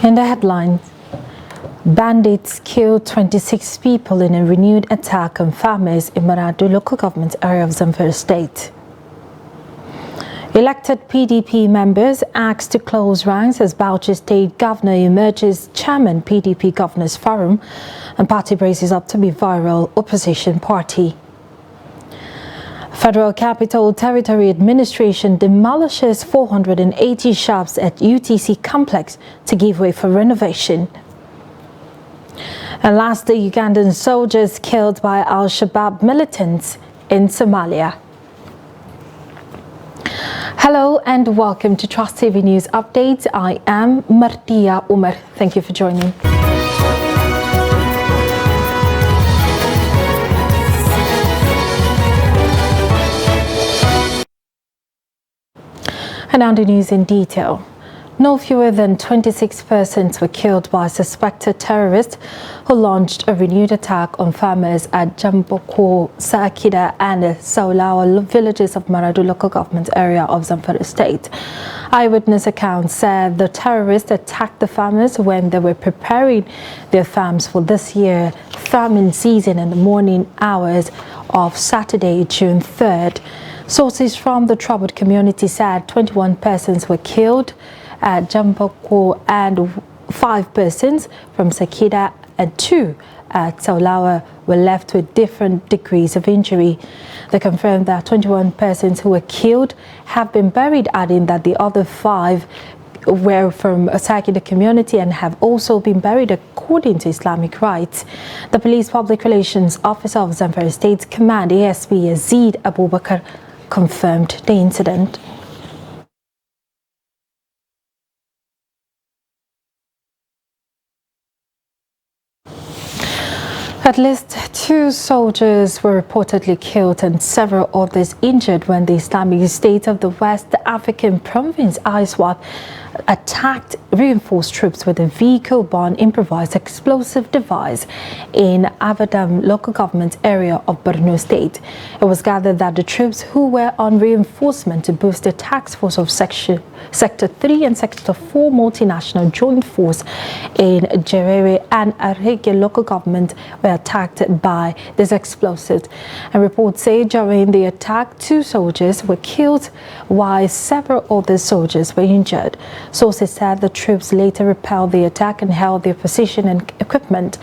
In the headlines, bandits killed 26 people in a renewed attack on farmers in Maradu local government area of Zamfara state. Elected PDP members asked to close ranks as Bauchi State Governor emerges chairman PDP Governors Forum, and party braces up to be viral opposition party. Federal Capital Territory Administration demolishes 480 shops at UTC complex to give way for renovation. And lastly, Ugandan soldiers killed by Al-Shabaab militants in Somalia. Hello and welcome to Trust TV News Updates. I am Martia Umar. Thank you for joining. And now the news in detail. No fewer than 26 persons were killed by suspected terrorists who launched a renewed attack on farmers at Jamboko, Sakida and Saulawa villages of Maradu local government area of Zamfara state. Eyewitness accounts said the terrorists attacked the farmers when they were preparing their farms for this year farming season in the morning hours of Saturday, June 3rd. Sources from the troubled community said 21 persons were killed at Jamboko and 5 persons from Sakida and 2 at Saulawa were left with different degrees of injury. They confirmed that 21 persons who were killed have been buried, adding that the other 5 were from a Sakida community and have also been buried according to Islamic rites. The Police Public Relations Officer of Zamfara State Command, ASP Yazid Abubakar, confirmed the incident. At least 2 soldiers were reportedly killed and several others injured when the Islamic State of the West African province ISWAP attacked reinforced troops with a vehicle-borne improvised explosive device in Avadam local government area of Borno State. It was gathered that the troops who were on reinforcement to boost the task force of Sector 3 and Sector 4 multinational joint force in Jerere and Arege local government were attacked by this explosive. And reports say during the attack 2 soldiers were killed while several other soldiers were injured. Sources said the troops later repelled the attack and held their position and equipment.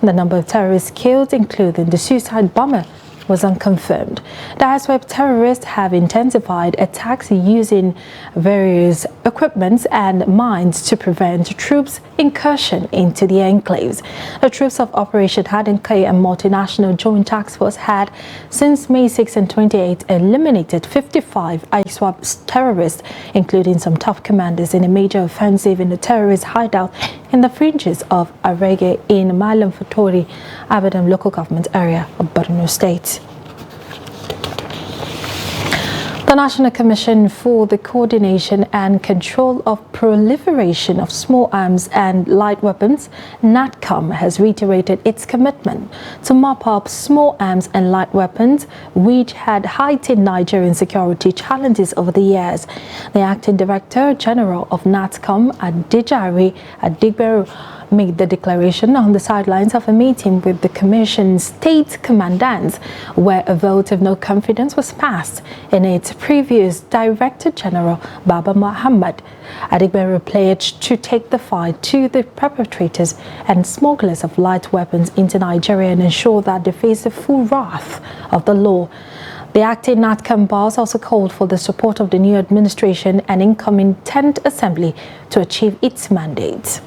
The number of terrorists killed, including the suicide bomber, was unconfirmed. The ISWAP terrorists have intensified attacks using various equipments and mines to prevent troops' incursion into the enclaves. The troops of Operation Hadenkai and Multinational Joint Task Force had, since May 6 and 28, eliminated 55 ISWAP terrorists, including some top commanders, in a major offensive in the terrorist hideout in the fringes of Arege in Malam Fatori, Abadam local government area of Borno State. The National Commission for the Coordination and Control of Proliferation of Small Arms and Light Weapons, NATCOM, has reiterated its commitment to mop up small arms and light weapons, which had heightened Nigerian security challenges over the years. The Acting Director General of NATCOM, Adejare Adigberu, made the declaration on the sidelines of a meeting with the Commission's state commandants, where a vote of no confidence was passed in its previous Director General, Baba Muhammad. Adigberu pledged to take the fight to the perpetrators and smugglers of light weapons into Nigeria and ensure that they face the full wrath of the law. The acting NATCOM boss also called for the support of the new administration and incoming 10th Assembly to achieve its mandate.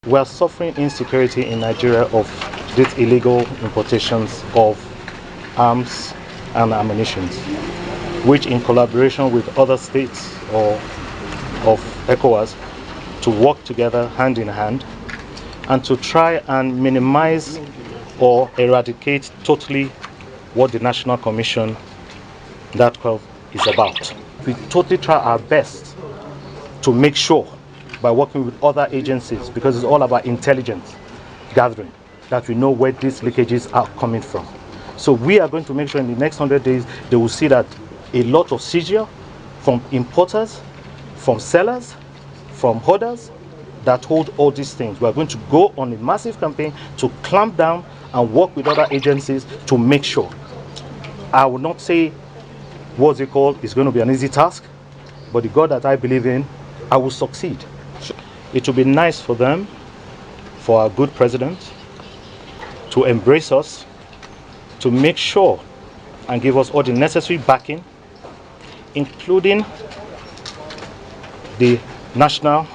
We are suffering insecurity in Nigeria of these illegal importations of arms and ammunition, which in collaboration with other states or of ECOWAS to work together hand in hand and to try and minimize or eradicate totally what the National Commission NATCOM is about. We totally try our best to make sure, by working with other agencies, because it's all about intelligence gathering, that we know where these leakages are coming from. So we are going to make sure in the next 100 days they will see that a lot of seizure from importers from sellers, from hoarders that hold all these things. We are going to go on a massive campaign to clamp down and work with other agencies to make sure. I will not say it's going to be an easy task, but the God that I believe in, I will succeed. It will be nice for them, for our good president, to embrace us, to make sure and give us all the necessary backing, including the National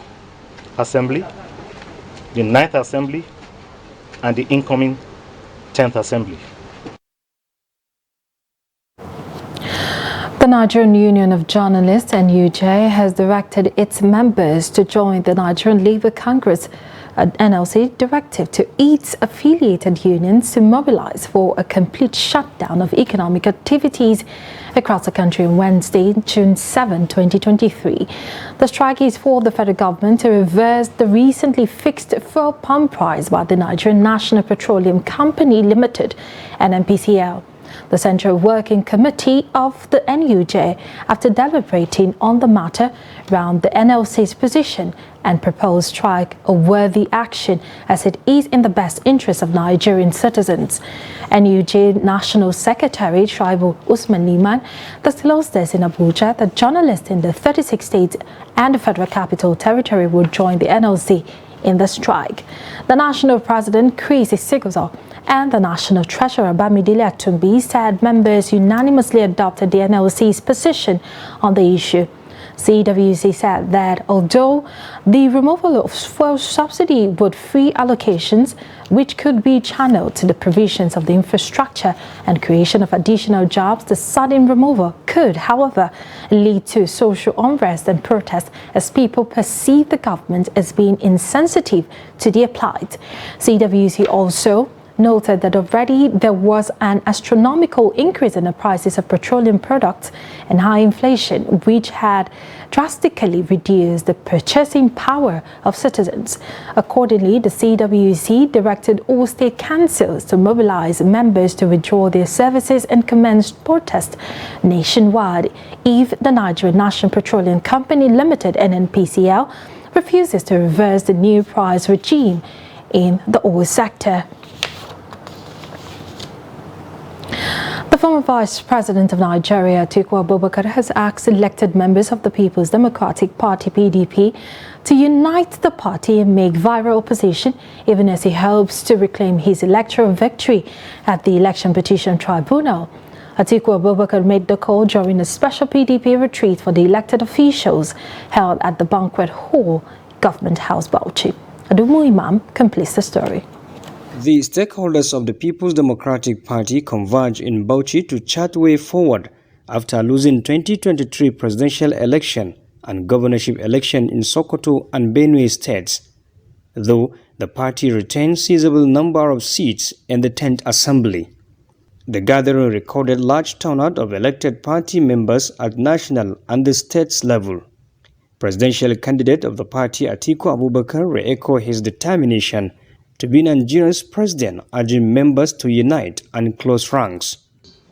Assembly, the 9th Assembly, and the incoming 10th Assembly. The Nigerian Union of Journalists, NUJ, has directed its members to join the Nigerian Labour Congress NLC directive to its affiliated unions to mobilize for a complete shutdown of economic activities across the country on Wednesday, June 7, 2023. The strike is for the federal government to reverse the recently fixed fuel pump price by the Nigerian National Petroleum Company Limited, NNPCL. The Central Working Committee of the NUJ, after deliberating on the matter, round the NLC's position and proposed strike a worthy action as it is in the best interest of Nigerian citizens. NUJ National Secretary Tribal Usman Liman disclosed this in Abuja that journalists in the 36 states and the Federal Capital Territory will join the NLC in the strike. The National President Chris Isiguzo and the National Treasurer Bamidele Atumbi said members unanimously adopted the NLC's position on the issue. CWC said that although the removal of fuel subsidy would free allocations which could be channeled to the provisions of the infrastructure and creation of additional jobs, the sudden removal could, however, lead to social unrest and protests as people perceive the government as being insensitive to their plight. CWC also noted that already there was an astronomical increase in the prices of petroleum products and high inflation, which had drastically reduced the purchasing power of citizens. Accordingly, the CWC directed all state councils to mobilize members to withdraw their services and commence protest nationwide if the Nigerian National Petroleum Company Limited, NNPCL, refuses to reverse the new price regime in the oil sector. The former Vice President of Nigeria, Atiku Abubakar, has asked elected members of the People's Democratic Party, PDP, to unite the party and make viral opposition, even as he hopes to reclaim his electoral victory at the Election Petition Tribunal. Atiku Abubakar made the call during a special PDP retreat for the elected officials held at the Banquet Hall, Government House, Bauchi. Adumu Imam completes the story. The stakeholders of the People's Democratic Party converge in Bauchi to chart way forward after losing 2023 presidential election and governorship election in Sokoto and Benue states, though the party retains sizable number of seats in the 10th Assembly. The gathering recorded large turnout of elected party members at national and the states level. Presidential candidate of the party, Atiku Abubakar, re-echoed his determination to be Nigeria's president, urging members to unite and close ranks.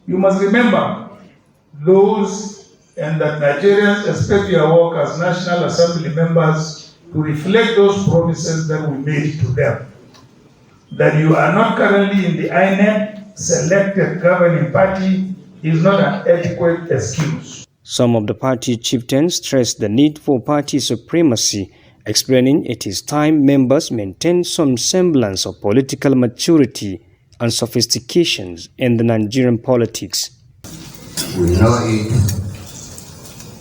You must remember those and that Nigerians expect your work as National Assembly members to reflect those promises that we made to them. That you are not currently in the INEC selected governing party is not an adequate excuse. Some of the party chieftains stressed the need for party supremacy, explaining it is time members maintain some semblance of political maturity and sophistications in the Nigerian politics. We know it,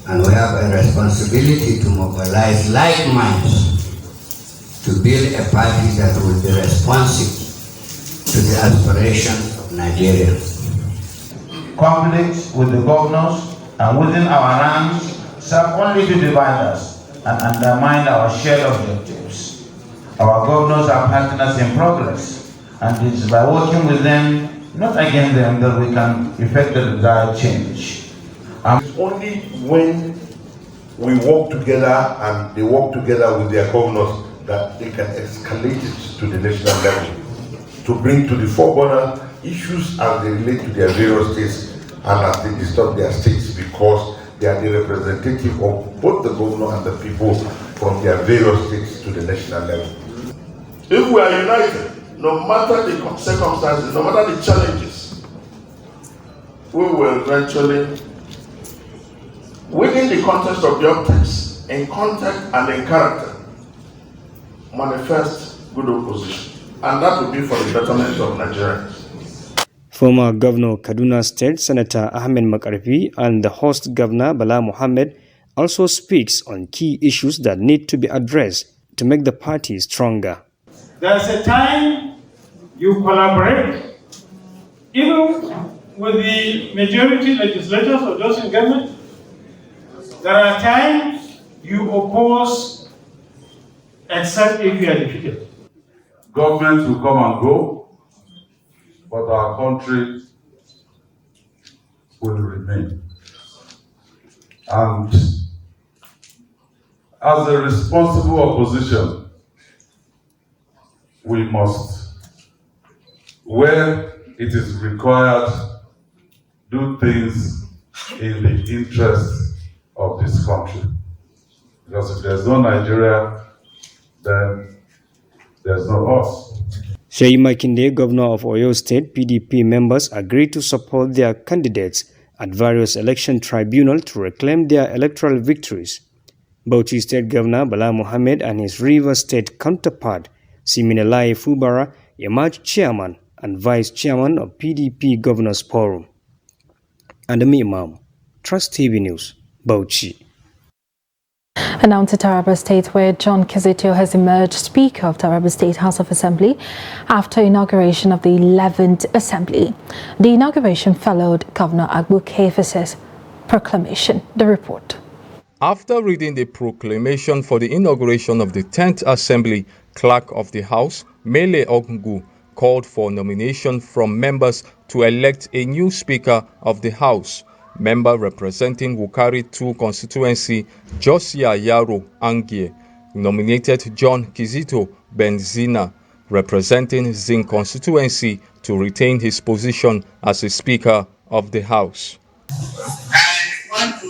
and we have a responsibility to mobilize like minds to build a party that will be responsive to the aspirations of Nigeria. Conflicts with the governors and within our ranks serve only to divide us and undermine our shared objectives. Our governors are partners in progress, and it is by working with them, not against them, that we can effect the desired change. It's only when we work together and they work together with their governors that they can escalate it to the national level, to bring to the forefront issues as they relate to their various states and as they disturb their states, because they they are the representative of both the governor and the people from their various states to the national level. If we are united, no matter the circumstances, no matter the challenges, we will eventually, within the context of the optics, in content and in character, manifest good opposition. And that will be for the betterment of Nigerians. Former Governor Kaduna State Senator Ahmed Makarfi and the host Governor Bala Mohammed also speaks on key issues that need to be addressed to make the party stronger. There's a time you collaborate, even with the majority legislators or those in government. There are times you oppose except if you are defeated. Governments will come and go, but our country will remain. And as a responsible opposition, we must, where it is required, do things in the interest of this country. Because if there's no Nigeria, then there's no us. Seyi Makinde, Governor of Oyo State, PDP members agreed to support their candidates at various election tribunals to reclaim their electoral victories. Bauchi State Governor Bala Mohammed and his Rivers State counterpart, Siminalayi Fubara, emerged chairman and vice chairman of PDP Governors Forum. And the Imam, Trust TV News, Bauchi. And now to Taraba State, where John Kizito has emerged Speaker of Taraba State House of Assembly after inauguration of the 11th Assembly. The inauguration followed Governor Agbu Kefes's proclamation. The report. After reading the proclamation for the inauguration of the 10th Assembly, Clerk of the House, Mele Ogungu, called for nomination from members to elect a new Speaker of the House. Member representing Wukari 2 constituency, Josia Yaro Angie, nominated John Kizito Benzina, representing Zin constituency, to retain his position as a Speaker of the House. I want to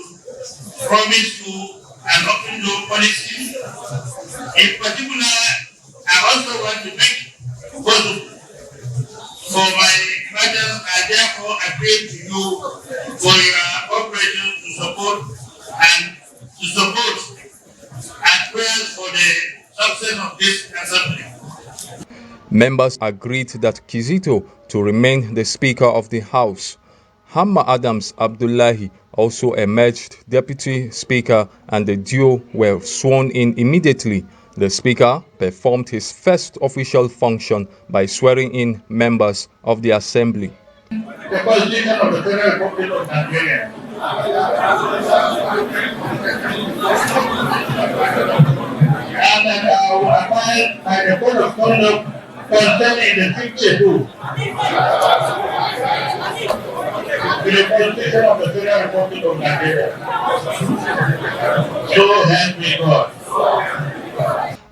promise you an open door policy. In particular, I also want to make possible for my brothers. I therefore appeal to you for your cooperation to support and prayers for the success of this assembly. Members agreed that Kizito to remain the Speaker of the House. Hamma Adams Abdullahi also emerged Deputy Speaker, and the duo were sworn in immediately. The Speaker performed his first official function by swearing in members of the Assembly. The Constitution of the Federal Republic of Nigeria and that I will abide by the code of conduct contained in the fifth schedule to the Constitution of the Federal Republic of Nigeria. So help me God.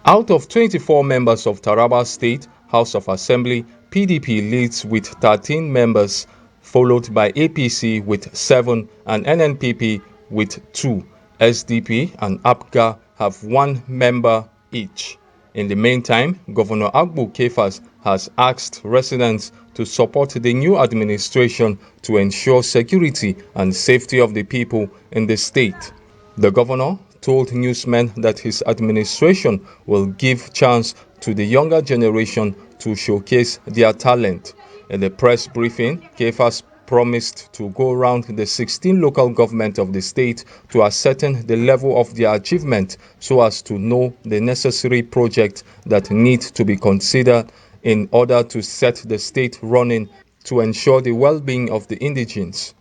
Out of 24 members of Taraba State House of Assembly, PDP leads with 13 members, followed by APC with 7 and NNPP with 2. SDP and APGA have 1 member each. In the meantime, Governor Agbu Kefas has asked residents to support the new administration to ensure security and safety of the people in the state. The governor told newsmen that his administration will give chance to the younger generation to showcase their talent. In the press briefing, Kefas promised to go around the 16 local government of the state to ascertain the level of their achievement so as to know the necessary projects that need to be considered in order to set the state running to ensure the well-being of the indigents.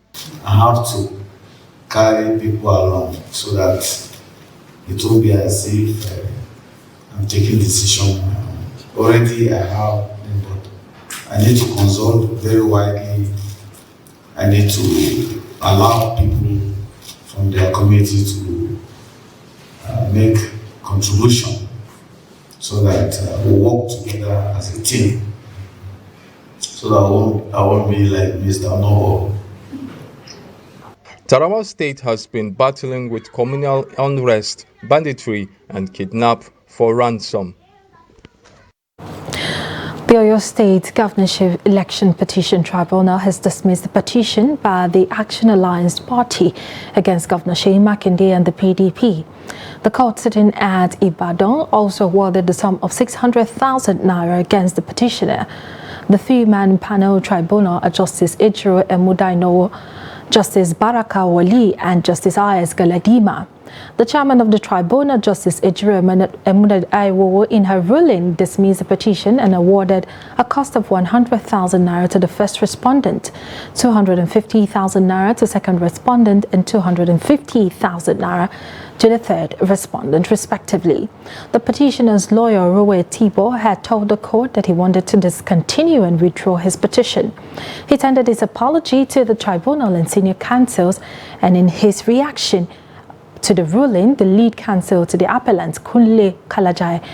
I have to carry people along so that it won't be as if I'm taking decision. Already I have, but I need to consult very widely. I need to allow people from their community to make contribution so that we work together as a team. So that I won't be like Mr. No. Taraba State has been battling with communal unrest, banditry and kidnap for ransom. The Oyo State Governorship Election Petition Tribunal has dismissed the petition by the Action Alliance Party against Governor Seyi Makinde and the PDP. The court sitting at Ibadan also awarded the sum of 600,000 naira against the petitioner. The three-man panel tribunal are Justice Ejiro Emudaino, Justice Baraka Wali and Justice I.S. Galadima. The chairman of the tribunal, Justice Ejiro Emudaino, in her ruling dismissed the petition and awarded a cost of 100,000 naira to the first respondent, 250,000 naira to second respondent and 250,000 naira to the third respondent, respectively. The petitioner's lawyer, Rowe Tibo, had told the court that he wanted to discontinue and withdraw his petition. He tendered his apology to the tribunal and senior counsels, and in his reaction to the ruling, the lead counsel to the appellant, Kunle Kalajai,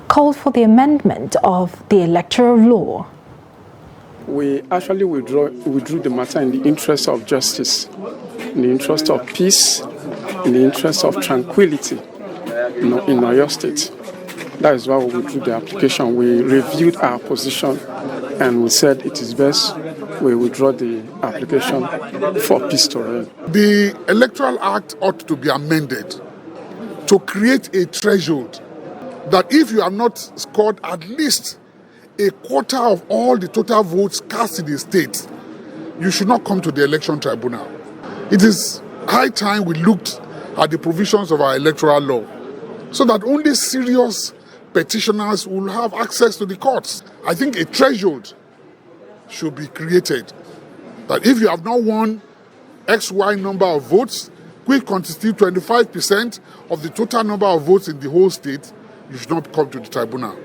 called for the amendment of the electoral law. We actually withdrew the matter in the interest of justice, in the interest of peace, in the interest of tranquility in Oyo State. That is why we withdrew the application. We reviewed our position and we said it is best we withdraw the application for peace to reign. The Electoral Act ought to be amended to create a threshold that if you have not scored at least a quarter of all the total votes cast in the state, you should not come to the election tribunal. It is high time we looked at the provisions of our electoral law so that only serious petitioners will have access to the courts. I think a threshold should be created that if you have not won XY number of votes, which constitute 25% of the total number of votes in the whole state, you should not come to the tribunal.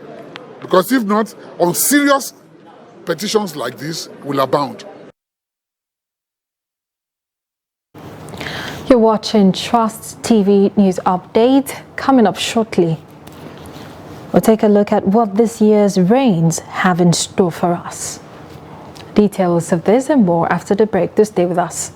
Because if not, unserious petitions like this will abound. You're watching Trust TV News Update. Coming up shortly, we'll take a look at what this year's rains have in store for us. Details of this and more after the break. Do stay with us.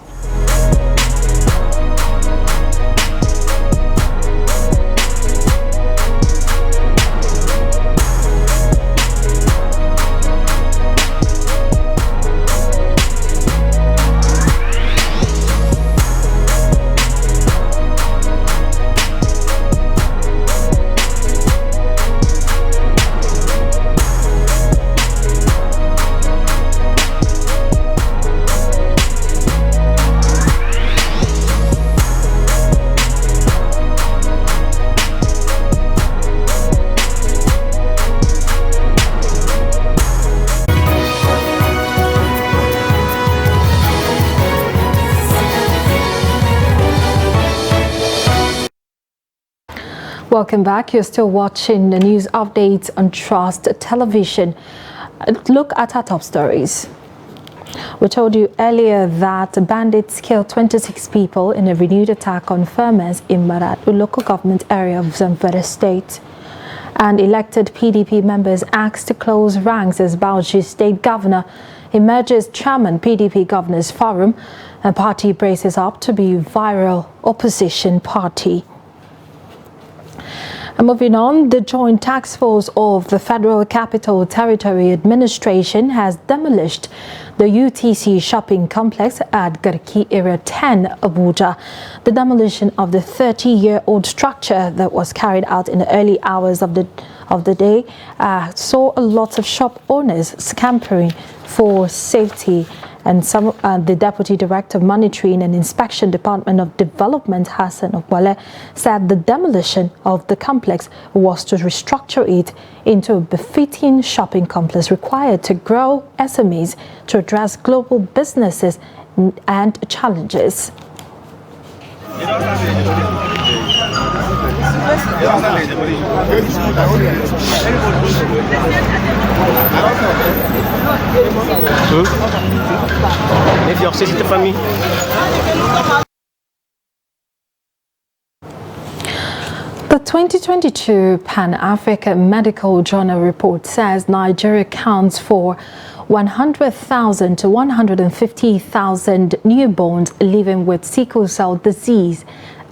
Welcome back. You're still watching the news updates on Trust Television. Look at our top stories. We told you earlier that bandits killed 26 people in a renewed attack on farmers in Maradu local government area of Zamfara State. And elected PDP members asked to close ranks as Bauchi State Governor emerges chairman PDP Governors Forum, and party braces up to be viral opposition party. And moving on, the Joint Task Force of the Federal Capital Territory Administration has demolished the UTC shopping complex at Garki Area 10, Abuja. The demolition of the 30-year-old structure that was carried out in the early hours of the day saw a lot of shop owners scampering for safety. And the Deputy Director of Monitoring and Inspection Department of Development, Hassan Okwale, said the demolition of the complex was to restructure it into a befitting shopping complex required to grow SMEs to address global businesses and challenges. The 2022 Pan-African Medical Journal report says Nigeria accounts for 100,000 to 150,000 newborns living with sickle cell disease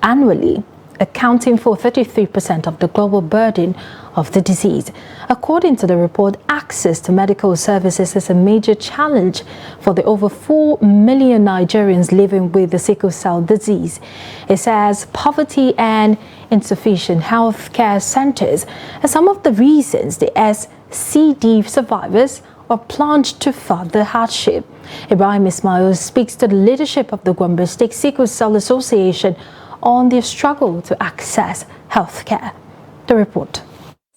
annually, accounting for 33% of the global burden of the disease. According to the report, access to medical services is a major challenge for the over 4 million Nigerians living with the sickle cell disease. It says poverty and insufficient health care centers are some of the reasons the SCD survivors are plunged to further hardship. Ibrahim Ismail speaks to the leadership of the Gombe State Sickle Cell Association on their struggle to access health care. The report.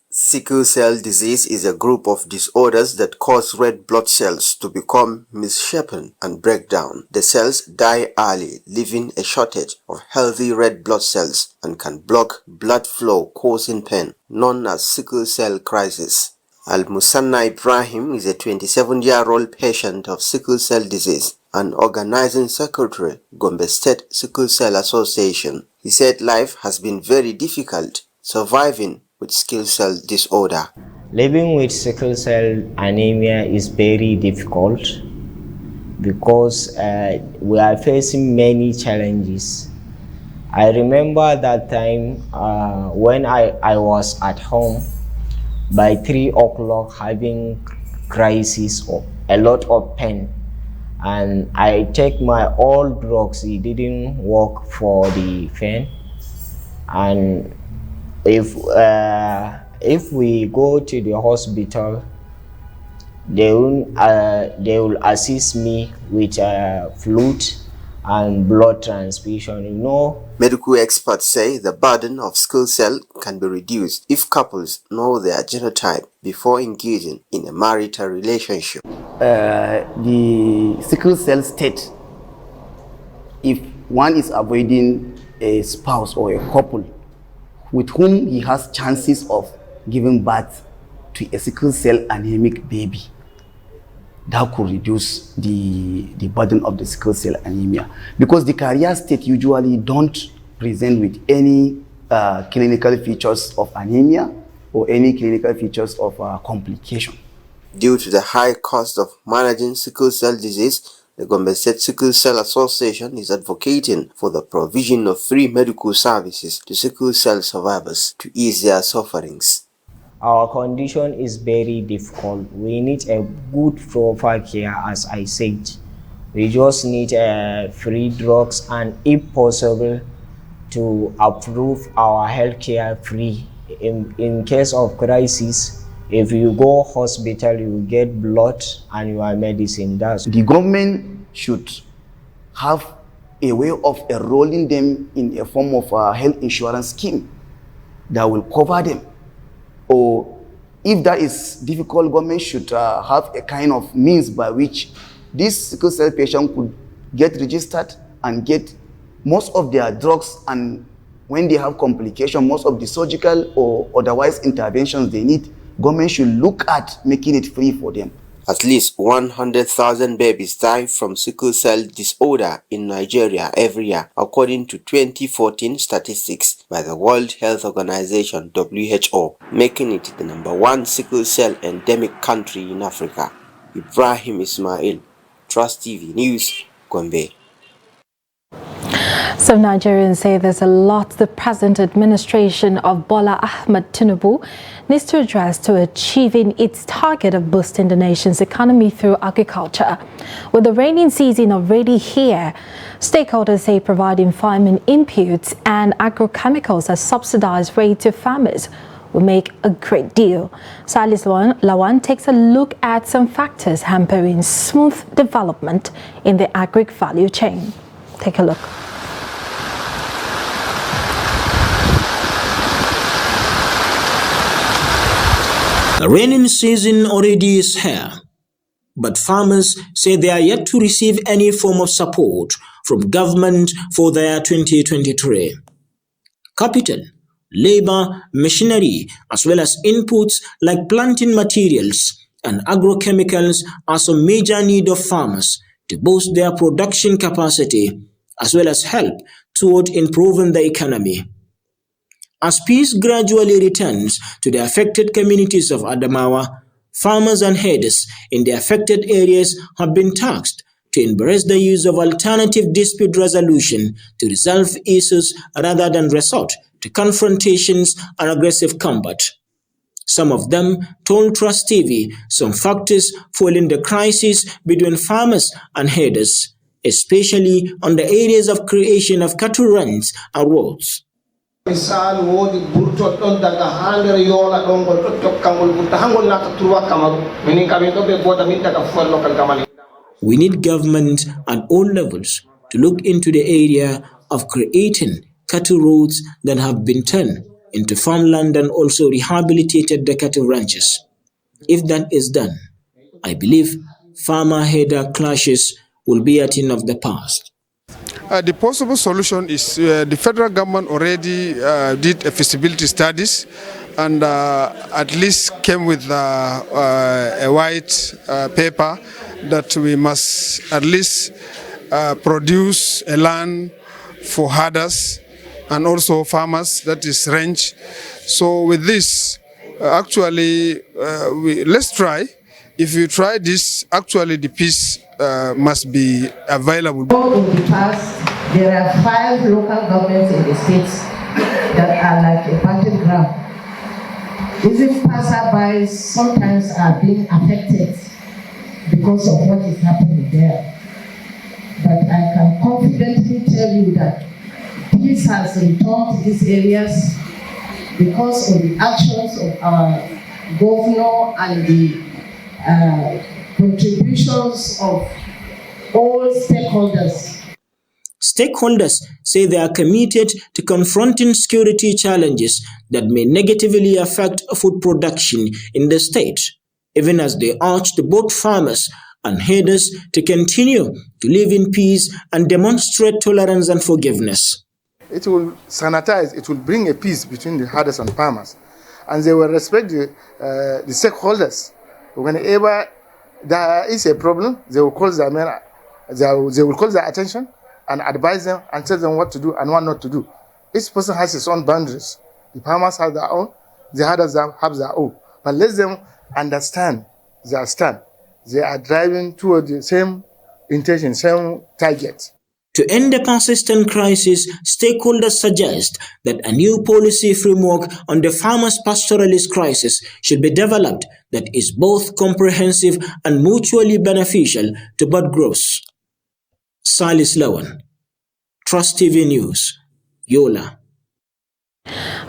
Sickle cell disease is a group of disorders that cause red blood cells to become misshapen and break down. The cells die early, leaving a shortage of healthy red blood cells and can block blood flow, causing pain, known as sickle cell crisis. Al-Musanna Ibrahim is a 27-year-old patient of sickle cell disease and organizing secretary, Gombe State Sickle Cell Association. He said life has been very difficult surviving with sickle cell disorder. Living with sickle cell anemia is very difficult because we are facing many challenges. I remember that time when I was at home by 3 o'clock having crisis or a lot of pain, and I take my old drugs. It didn't work for the pain, and if we go to the hospital, they will assist me with fluid and blood transfusion. You know, medical experts say the burden of sickle cell can be reduced if couples know their genotype before engaging in a marital relationship. The sickle cell state, if one is avoiding a spouse or a couple with whom he has chances of giving birth to a sickle cell anemic baby, that could reduce the burden of the sickle cell anemia, because the carrier state usually don't present with any clinical features of anemia or any clinical features of complication. Due to the high cost of managing sickle cell disease, the Gombe State Sickle Cell Association is advocating for the provision of free medical services to sickle cell survivors to ease their sufferings. Our condition is very difficult. We need a good proper care, as I said. We just need free drugs and, if possible, to approve our healthcare free. In case of crisis, if you go hospital, you get blood and your medicine. The government should have a way of enrolling them in a form of a health insurance scheme that will cover them. Or if that is difficult, government should have a kind of means by which this sickle cell patient could get registered and get most of their drugs, and when they have complication, most of the surgical or otherwise interventions they need, government should look at making it free for them. At least 100,000 babies die from sickle cell disorder in Nigeria every year, according to 2014 statistics by the World Health Organization (WHO), making it the #1 sickle cell endemic country in Africa. Ibrahim Ismail, Trust TV News, Gombe. Some Nigerians say there's a lot the present administration of Bola Ahmed Tinubu needs to address to achieving its target of boosting the nation's economy through agriculture. With the rainy season already here, stakeholders say providing farming inputs and agrochemicals at subsidized rate to farmers will make a great deal. Silas Lawan takes a look at some factors hampering smooth development in the agric value chain. Take a look. The rainy season already is here, but farmers say they are yet to receive any form of support from government for their 2023. Capital, labor, machinery, as well as inputs like planting materials and agrochemicals are some major need of farmers to boost their production capacity, as well as help toward improving the economy. As peace gradually returns to the affected communities of Adamawa, farmers and herders in the affected areas have been tasked to embrace the use of alternative dispute resolution to resolve issues rather than resort to confrontations and aggressive combat. Some of them told Trust TV some factors fueling the crisis between farmers and herders, especially on the areas of creation of cattle runs and roads. We need government at all levels to look into the area of creating cattle roads that have been turned into farmland and also rehabilitated the cattle ranches. If that is done, I believe farmer-herder clashes will be a thing of the past. The possible solution is the federal government already did a feasibility studies and at least came with a white paper that we must at least produce a land for herders and also farmers, that is range. So with this, actually, let's try. If you try this, actually the peace must be available. In the past, there are 5 local governments in the states that are like a battleground. Even passersby sometimes are being affected because of what is happening there. But I can confidently tell you that peace has returned to these areas because of the actions of our governor and the contributions of all stakeholders. Stakeholders say they are committed to confronting security challenges that may negatively affect food production in the state, even as they urged both farmers and herders to continue to live in peace and demonstrate tolerance and forgiveness. It will sanitize, it will bring a peace between the herders and farmers, and they will respect the stakeholders. Whenever there is a problem, they will call their men, they will call their attention and advise them and tell them what to do and what not to do. Each person has his own boundaries. The farmers have their own, the herders have their own. But let them understand their stand. They are driving toward the same intention, same target. To end the persistent crisis, stakeholders suggest that a new policy framework on the farmers' pastoralist crisis should be developed that is both comprehensive and mutually beneficial to both groups. Silas Lawan, Trust TV News, Yola.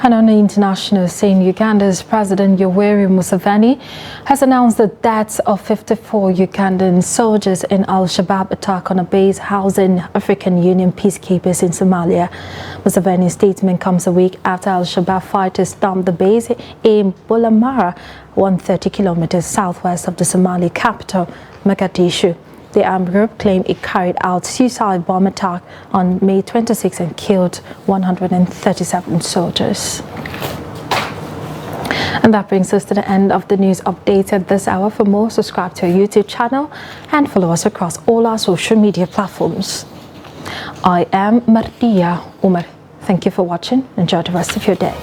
And on the international scene, Uganda's President Yoweri Museveni has announced the deaths of 54 Ugandan soldiers in Al-Shabaab attack on a base housing African Union peacekeepers in Somalia. Museveni's statement comes a week after Al-Shabaab fighters stormed the base in Bulamara, 130 kilometers southwest of the Somali capital, Mogadishu. The armed group claimed it carried out suicide bomb attack on May 26 and killed 137 soldiers. And that brings us to the end of the news update at this hour. For more, subscribe to our YouTube channel and follow us across all our social media platforms. I am Mardia Umar. Thank you for watching. Enjoy the rest of your day.